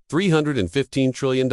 $315 trillion.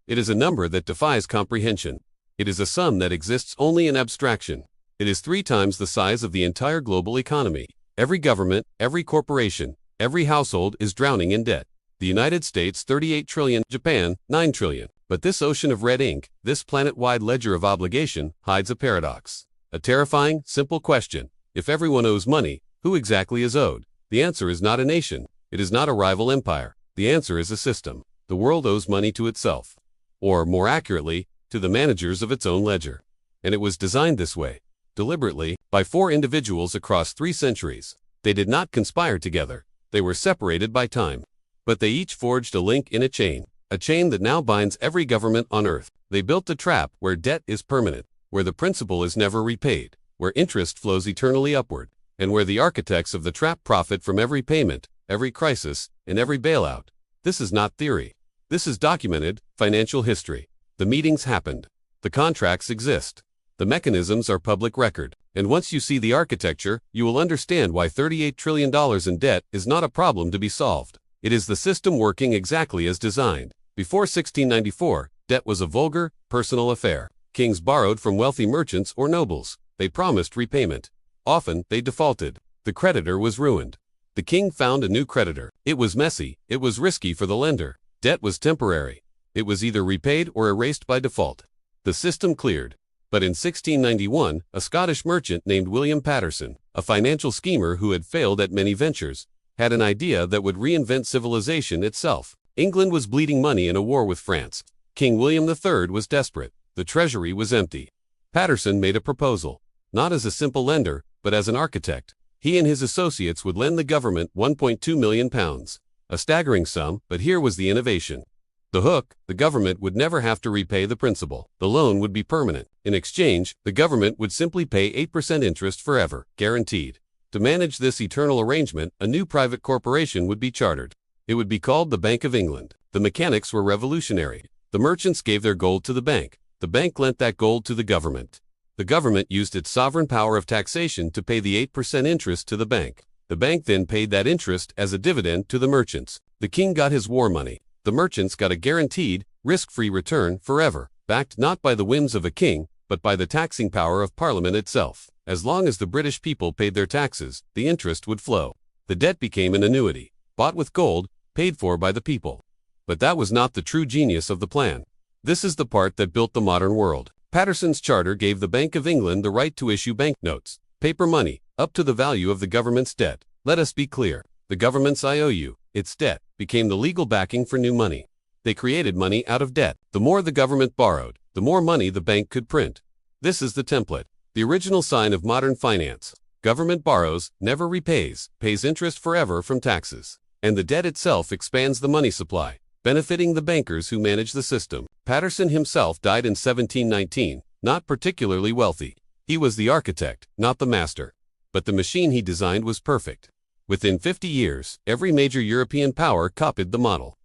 It is a number that defies comprehension. It is a sum that exists only in abstraction. It is 3 times the size of the entire global economy. Every government, every corporation, every household is drowning in debt. The United States, 38 trillion, Japan, 9 trillion. But this ocean of red ink, this planet-wide ledger of obligation, hides a paradox. A terrifying, simple question. If everyone owes money, who exactly is owed? The answer is not a nation. It is not a rival empire. The answer is a system. The world owes money to itself. Or, more accurately, to the managers of its own ledger. And it was designed this way, deliberately, by 4 individuals across 3 centuries. They did not conspire together. They were separated by time. But they each forged a link in a chain that now binds every government on earth. They built a trap where debt is permanent, where the principal is never repaid, where interest flows eternally upward, and where the architects of the trap profit from every payment, every crisis, and every bailout. This is not theory. This is documented, financial history. The meetings happened. The contracts exist. The mechanisms are public record. And once you see the architecture, you will understand why $38 trillion in debt is not a problem to be solved. It is the system working exactly as designed. Before 1694, debt was a vulgar, personal affair. Kings borrowed from wealthy merchants or nobles. They promised repayment. Often, they defaulted. The creditor was ruined. The king found a new creditor. It was messy. It was risky for the lender. Debt was temporary. It was either repaid or erased by default. The system cleared. But in 1691, a Scottish merchant named William Paterson, a financial schemer who had failed at many ventures, had an idea that would reinvent civilization itself. England was bleeding money in a war with France. King William III was desperate. The treasury was empty. Paterson made a proposal, not as a simple lender, but as an architect. He and his associates would lend the government £1.2 million. A staggering sum, but here was the innovation. The hook: the government would never have to repay the principal. The loan would be permanent. In exchange, the government would simply pay 8% interest forever, guaranteed. To manage this eternal arrangement, a new private corporation would be chartered. It would be called the Bank of England. The mechanics were revolutionary. The merchants gave their gold to the bank. The bank lent that gold to the government. The government used its sovereign power of taxation to pay the 8% interest to the bank. The bank then paid that interest as a dividend to the merchants. The king got his war money. The merchants got a guaranteed, risk-free return forever, backed not by the whims of a king, but by the taxing power of Parliament itself. As long as the British people paid their taxes, the interest would flow. The debt became an annuity, bought with gold, paid for by the people. But that was not the true genius of the plan. This is the part that built the modern world. Paterson's charter gave the Bank of England the right to issue banknotes, paper money, up to the value of the government's debt. Let us be clear. The government's IOU, its debt, became the legal backing for new money. They created money out of debt. The more the government borrowed, the more money the bank could print. This is the template, the original sign of modern finance. Government borrows, never repays, pays interest forever from taxes. And the debt itself expands the money supply, benefiting the bankers who manage the system. Paterson himself died in 1719, not particularly wealthy. He was the architect, not the master. But the machine he designed was perfect. Within 50 years, every major European power copied the model.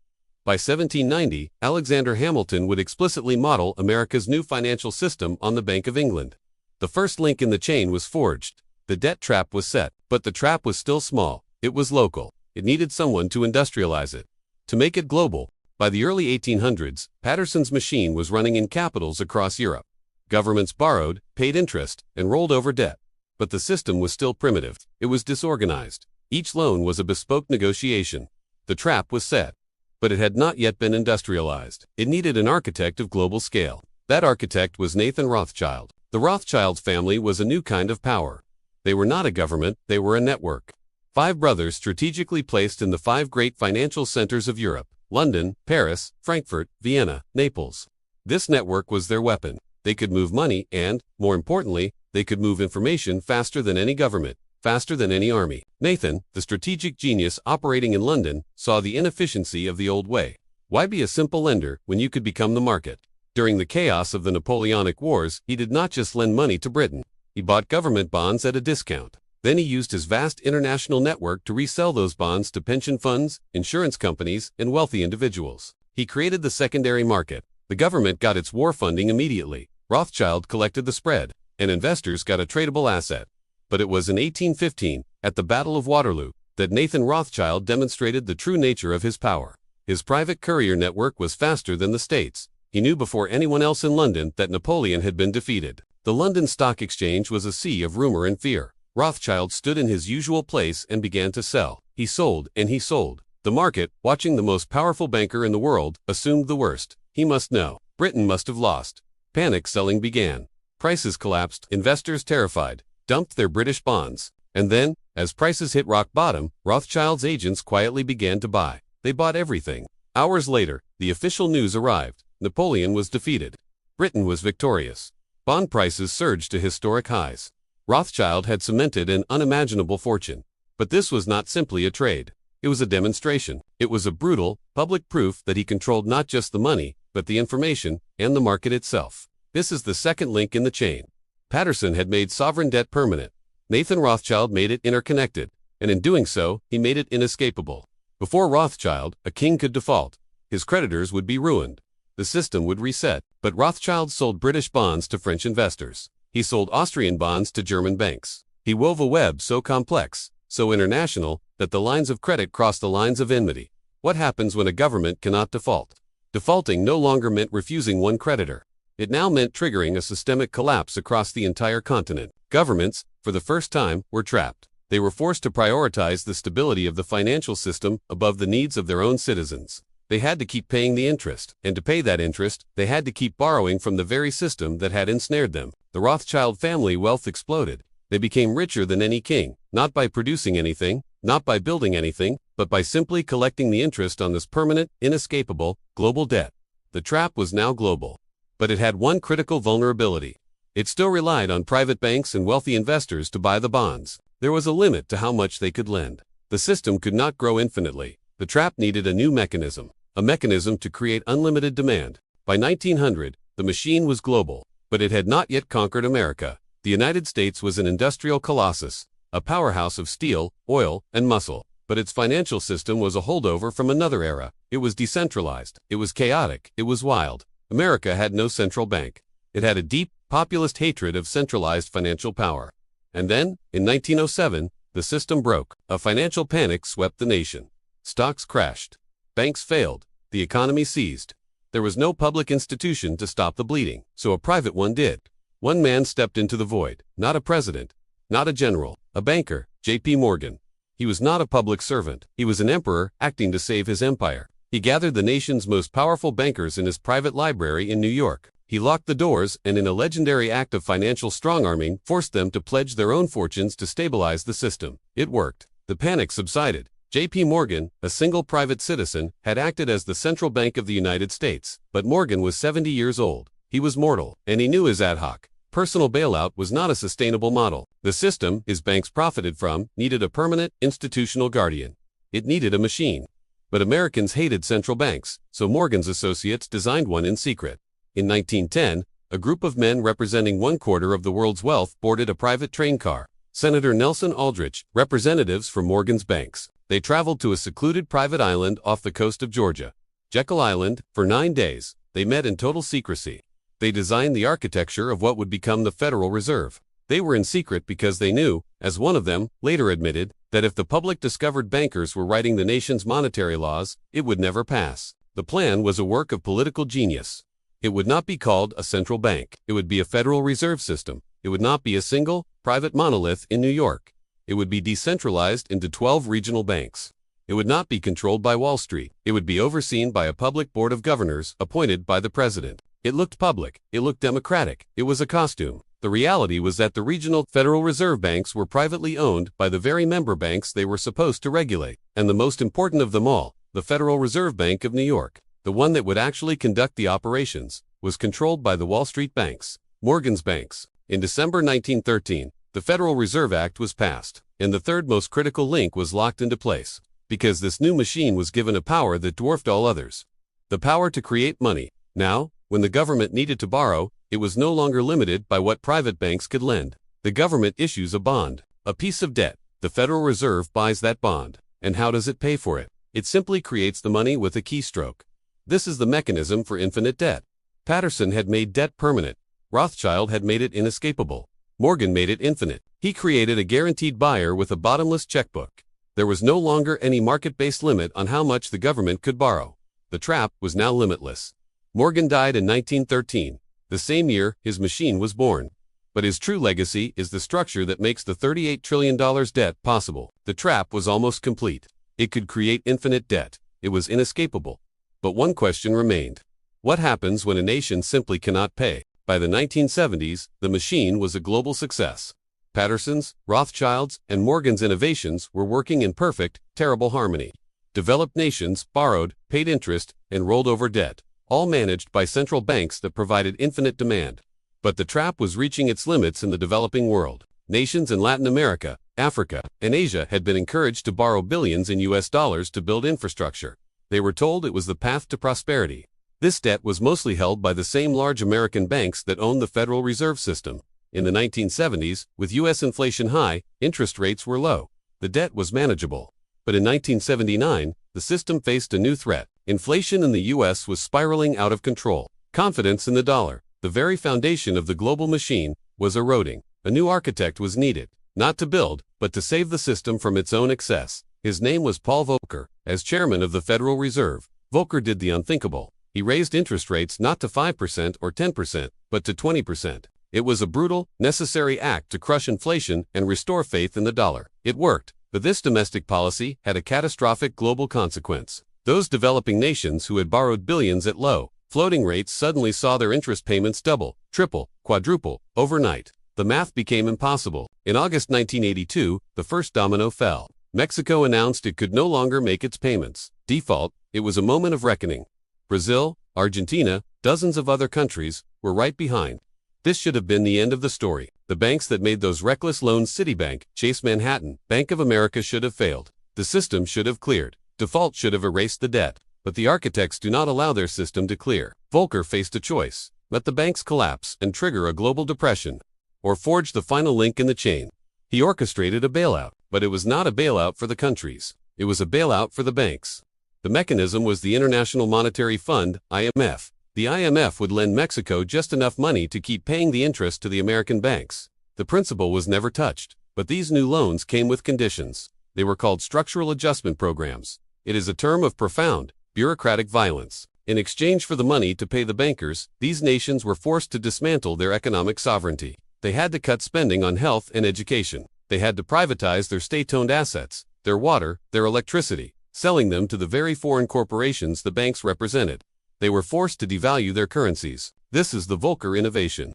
By 1790, Alexander Hamilton would explicitly model America's new financial system on the Bank of England. The first link in the chain was forged. The debt trap was set, but the trap was still small. It was local. It needed someone to industrialize it, to make it global. By the early 1800s, Paterson's machine was running in capitals across Europe. Governments borrowed, paid interest, and rolled over debt. But the system was still primitive. It was disorganized. Each loan was a bespoke negotiation. The trap was set, but it had not yet been industrialized. It needed an architect of global scale. That architect was Nathan Rothschild. The Rothschild family was a new kind of power. They were not a government, they were a network. 5 brothers strategically placed in the 5 great financial centers of Europe: London, Paris, Frankfurt, Vienna, Naples. This network was their weapon. They could move money and, more importantly, they could move information faster than any government, faster than any army. Nathan, the strategic genius operating in London, saw the inefficiency of the old way. Why be a simple lender when you could become the market? During the chaos of the Napoleonic Wars, he did not just lend money to Britain. He bought government bonds at a discount. Then he used his vast international network to resell those bonds to pension funds, insurance companies, and wealthy individuals. He created the secondary market. The government got its war funding immediately. Rothschild collected the spread, and investors got a tradable asset. But it was in 1815, at the Battle of Waterloo, that Nathan Rothschild demonstrated the true nature of his power. His private courier network was faster than the state's. He knew before anyone else in London that Napoleon had been defeated. The London Stock Exchange was a sea of rumor and fear. Rothschild stood in his usual place and began to sell. He sold and he sold. The market, watching the most powerful banker in the world, assumed the worst. He must know. Britain must have lost. Panic selling began. Prices collapsed. Investors, terrified, dumped their British bonds. And then, as prices hit rock bottom, Rothschild's agents quietly began to buy. They bought everything. Hours later, the official news arrived. Napoleon was defeated. Britain was victorious. Bond prices surged to historic highs. Rothschild had cemented an unimaginable fortune. But this was not simply a trade. It was a demonstration. It was a brutal, public proof that he controlled not just the money, but the information and the market itself. This is the second link in the chain. Patterson had made sovereign debt permanent. Nathan Rothschild made it interconnected, and in doing so, he made it inescapable. Before Rothschild, a king could default. His creditors would be ruined. The system would reset. But Rothschild sold British bonds to French investors. He sold Austrian bonds to German banks. He wove a web so complex, so international, that the lines of credit crossed the lines of enmity. What happens when a government cannot default? Defaulting no longer meant refusing one creditor. It now meant triggering a systemic collapse across the entire continent. Governments, for the first time, were trapped. They were forced to prioritize the stability of the financial system above the needs of their own citizens. They had to keep paying the interest, and to pay that interest, they had to keep borrowing from the very system that had ensnared them. The Rothschild family wealth exploded. They became richer than any king, not by producing anything, not by building anything, but by simply collecting the interest on this permanent, inescapable, global debt. The trap was now global. But it had one critical vulnerability. It still relied on private banks and wealthy investors to buy the bonds. There was a limit to how much they could lend. The system could not grow infinitely. The trap needed a new mechanism, a mechanism to create unlimited demand. By 1900, the machine was global, but it had not yet conquered America. The United States was an industrial colossus, a powerhouse of steel, oil, and muscle. But its financial system was a holdover from another era. It was decentralized. It was chaotic. It was wild. America had no central bank. It had a deep, populist hatred of centralized financial power. And then, in 1907, the system broke. A financial panic swept the nation. Stocks crashed. Banks failed. The economy seized. There was no public institution to stop the bleeding, so a private one did. One man stepped into the void. Not a president. Not a general. A banker, J.P. Morgan. He was not a public servant. He was an emperor acting to save his empire. He gathered the nation's most powerful bankers in his private library in New York. He locked the doors and, in a legendary act of financial strong-arming, forced them to pledge their own fortunes to stabilize the system. It worked. The panic subsided. J.P. Morgan, a single private citizen, had acted as the central bank of the United States. But Morgan was 70 years old. He was mortal, and he knew his ad hoc personal bailout was not a sustainable model. The system his banks profited from needed a permanent, institutional guardian. It needed a machine. But Americans hated central banks, so Morgan's associates designed one in secret. In 1910, a group of men representing 1/4 of the world's wealth boarded a private train car. Senator Nelson Aldrich, representatives from Morgan's banks. They traveled to a secluded private island off the coast of Georgia, Jekyll Island, for 9 days. They met in total secrecy. They designed the architecture of what would become the Federal Reserve. They were in secret because they knew, as one of them later admitted, that if the public discovered bankers were writing the nation's monetary laws, it would never pass. The plan was a work of political genius. It would not be called a central bank. It would be a Federal Reserve System. It would not be a single, private monolith in New York. It would be decentralized into 12 regional banks. It would not be controlled by Wall Street. It would be overseen by a public board of governors appointed by the president. It looked public. It looked democratic. It was a costume. The reality was that the regional Federal Reserve banks were privately owned by the very member banks they were supposed to regulate. And the most important of them all, the Federal Reserve Bank of New York, the one that would actually conduct the operations, was controlled by the Wall Street banks, Morgan's banks. In December 1913, the Federal Reserve Act was passed, and the third most critical link was locked into place, because this new machine was given a power that dwarfed all others. The power to create money. Now, when the government needed to borrow, it was no longer limited by what private banks could lend. The government issues a bond, a piece of debt. The Federal Reserve buys that bond. And how does it pay for it? It simply creates the money with a keystroke. This is the mechanism for infinite debt. Patterson had made debt permanent. Rothschild had made it inescapable. Morgan made it infinite. He created a guaranteed buyer with a bottomless checkbook. There was no longer any market-based limit on how much the government could borrow. The trap was now limitless. Morgan died in 1913. The same year, his machine was born. But his true legacy is the structure that makes the $38 trillion debt possible. The trap was almost complete. It could create infinite debt. It was inescapable. But one question remained. What happens when a nation simply cannot pay? By the 1970s, the machine was a global success. Patterson's, Rothschild's, and Morgan's innovations were working in perfect, terrible harmony. Developed nations borrowed, paid interest, and rolled over debt, all managed by central banks that provided infinite demand. But the trap was reaching its limits in the developing world. Nations in Latin America, Africa, and Asia had been encouraged to borrow billions in US dollars to build infrastructure. They were told it was the path to prosperity. This debt was mostly held by the same large American banks that owned the Federal Reserve System. In the 1970s, with US inflation high, interest rates were low. The debt was manageable. But in 1979, the system faced a new threat. Inflation in the US was spiraling out of control. Confidence in the dollar, the very foundation of the global machine, was eroding. A new architect was needed, not to build, but to save the system from its own excess. His name was Paul Volcker. As chairman of the Federal Reserve, Volcker did the unthinkable. He raised interest rates not to 5% or 10%, but to 20%. It was a brutal, necessary act to crush inflation and restore faith in the dollar. It worked, but this domestic policy had a catastrophic global consequence. Those developing nations who had borrowed billions at low, floating rates suddenly saw their interest payments double, triple, quadruple, overnight. The math became impossible. In August 1982, the first domino fell. Mexico announced it could no longer make its payments. Default, it was a moment of reckoning. Brazil, Argentina, dozens of other countries, were right behind. This should have been the end of the story. The banks that made those reckless loans, Citibank, Chase Manhattan, Bank of America, should have failed. The system should have cleared. Default should have erased the debt. But the architects do not allow their system to clear. Volcker faced a choice. Let the banks collapse and trigger a global depression, or forge the final link in the chain. He orchestrated a bailout, but it was not a bailout for the countries. It was a bailout for the banks. The mechanism was the International Monetary Fund, IMF. The IMF would lend Mexico just enough money to keep paying the interest to the American banks. The principal was never touched, but these new loans came with conditions. They were called structural adjustment programs. It is a term of profound, bureaucratic violence. In exchange for the money to pay the bankers, these nations were forced to dismantle their economic sovereignty. They had to cut spending on health and education. They had to privatize their state-owned assets, their water, their electricity, selling them to the very foreign corporations the banks represented. They were forced to devalue their currencies. This is the Volcker innovation.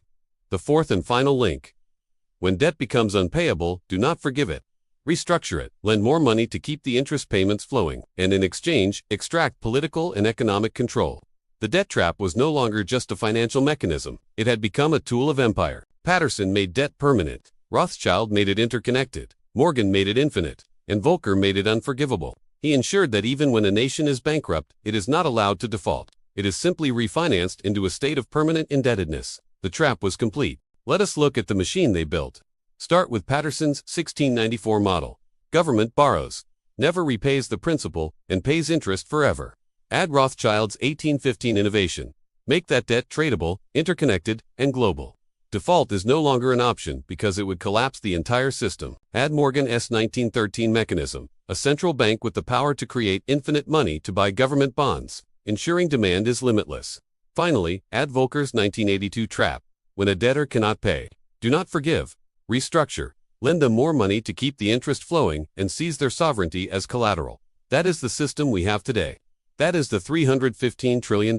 The fourth and final link. When debt becomes unpayable, do not forgive it. Restructure it, lend more money to keep the interest payments flowing, and in exchange, extract political and economic control. The debt trap was no longer just a financial mechanism. It had become a tool of empire. Patterson made debt permanent. Rothschild made it interconnected. Morgan made it infinite. And Volcker made it unforgivable. He ensured that even when a nation is bankrupt, it is not allowed to default. It is simply refinanced into a state of permanent indebtedness. The trap was complete. Let us look at the machine they built. Start with Patterson's 1694 model. Government borrows, never repays the principal, and pays interest forever. Add Rothschild's 1815 innovation. Make that debt tradable, interconnected, and global. Default is no longer an option because it would collapse the entire system. Add Morgan's 1913 mechanism, a central bank with the power to create infinite money to buy government bonds, ensuring demand is limitless. Finally, add Volcker's 1982 trap. When a debtor cannot pay, do not forgive. Restructure, lend them more money to keep the interest flowing, and seize their sovereignty as collateral. That is the system we have today. That is the $315 trillion.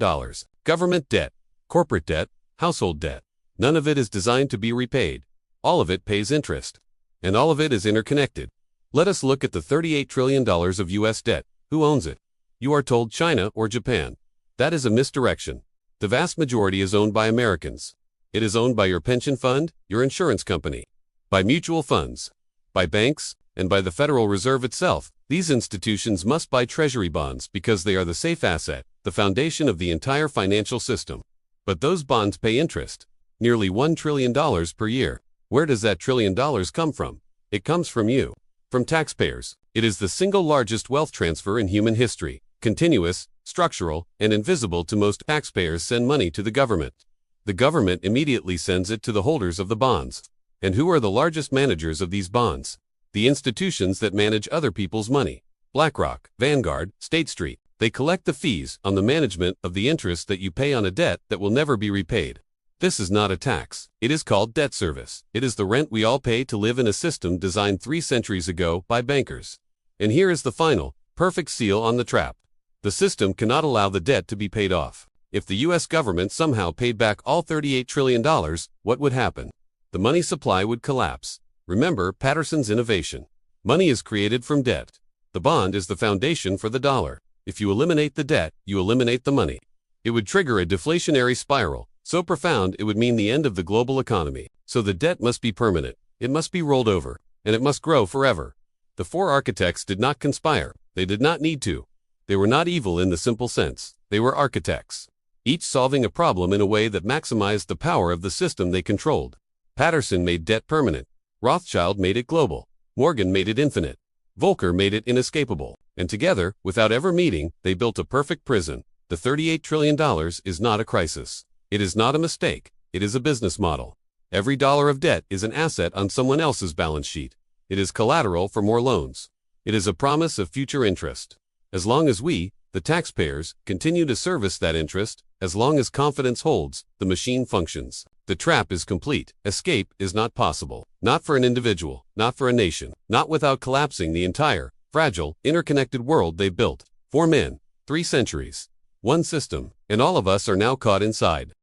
Government debt, corporate debt, household debt. None of it is designed to be repaid. All of it pays interest. And all of it is interconnected. Let us look at the $38 trillion of US debt. Who owns it? You are told China or Japan. That is a misdirection. The vast majority is owned by Americans. It is owned by your pension fund, your insurance company, by mutual funds, by banks, and by the Federal Reserve itself. These institutions must buy treasury bonds because they are the safe asset, the foundation of the entire financial system. But those bonds pay interest. Nearly $1 trillion per year. Where does that $1 trillion come from? It comes from you. From taxpayers. It is the single largest wealth transfer in human history. Continuous, structural, and invisible to most taxpayers send money to the government. The government immediately sends it to the holders of the bonds. And who are the largest managers of these bonds? The institutions that manage other people's money. BlackRock, Vanguard, State Street. They collect the fees on the management of the interest that you pay on a debt that will never be repaid. This is not a tax. It is called debt service. It is the rent we all pay to live in a system designed 3 centuries ago by bankers. And here is the final, perfect seal on the trap. The system cannot allow the debt to be paid off. If the US government somehow paid back all $38 trillion, what would happen? The money supply would collapse. Remember Patterson's innovation. Money is created from debt. The bond is the foundation for the dollar. If you eliminate the debt, you eliminate the money. It would trigger a deflationary spiral, so profound it would mean the end of the global economy. So the debt must be permanent. It must be rolled over, and it must grow forever. The 4 architects did not conspire. They did not need to. They were not evil in the simple sense. They were architects, each solving a problem in a way that maximized the power of the system they controlled. Patterson made debt permanent. Rothschild made it global. Morgan made it infinite. Volcker made it inescapable. And together, without ever meeting, they built a perfect prison. The $38 trillion is not a crisis. It is not a mistake. It is a business model. Every dollar of debt is an asset on someone else's balance sheet. It is collateral for more loans. It is a promise of future interest. As long as we, the taxpayers, continue to service that interest, as long as confidence holds, the machine functions. The trap is complete. Escape is not possible. Not for an individual, not for a nation, not without collapsing the entire, fragile, interconnected world they built. 4 men, 3 centuries, 1 system, and all of us are now caught inside.